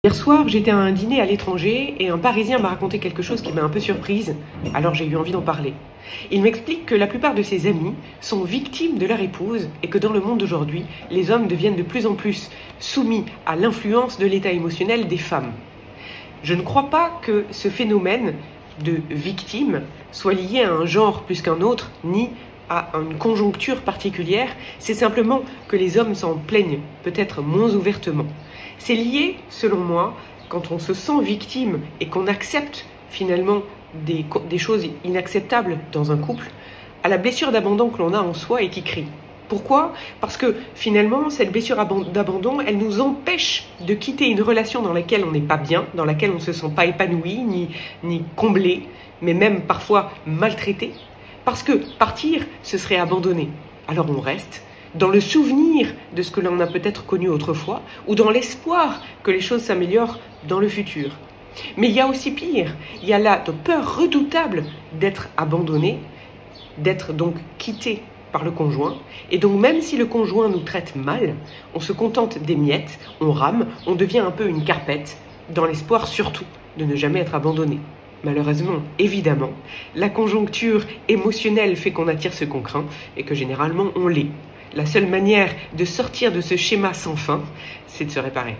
Hier soir, j'étais à un dîner à l'étranger et un Parisien m'a raconté quelque chose qui m'a un peu surprise, alors j'ai eu envie d'en parler. Il m'explique que la plupart de ses amis sont victimes de leur épouse et que dans le monde d'aujourd'hui, les hommes deviennent de plus en plus soumis à l'influence de l'état émotionnel des femmes. Je ne crois pas que ce phénomène de victime soit lié à un genre plus qu'un autre, ni à une conjoncture particulière, c'est simplement que les hommes s'en plaignent peut-être moins ouvertement. C'est lié, selon moi, quand on se sent victime et qu'on accepte finalement des choses inacceptables dans un couple, à la blessure d'abandon que l'on a en soi et qui crie. Pourquoi? Parce que finalement, cette blessure d'abandon, elle nous empêche de quitter une relation dans laquelle on n'est pas bien, dans laquelle on ne se sent pas épanoui, ni comblé, mais même parfois maltraité. Parce que partir, ce serait abandonner. Alors on reste dans le souvenir de ce que l'on a peut-être connu autrefois, ou dans l'espoir que les choses s'améliorent dans le futur. Mais il y a aussi pire, il y a la peur redoutable d'être abandonné, d'être donc quitté par le conjoint, et donc même si le conjoint nous traite mal, on se contente des miettes, on rame, on devient un peu une carpette, dans l'espoir surtout de ne jamais être abandonné. Malheureusement, évidemment, la conjoncture émotionnelle fait qu'on attire ce qu'on craint et que généralement on l'est. La seule manière de sortir de ce schéma sans fin, c'est de se réparer.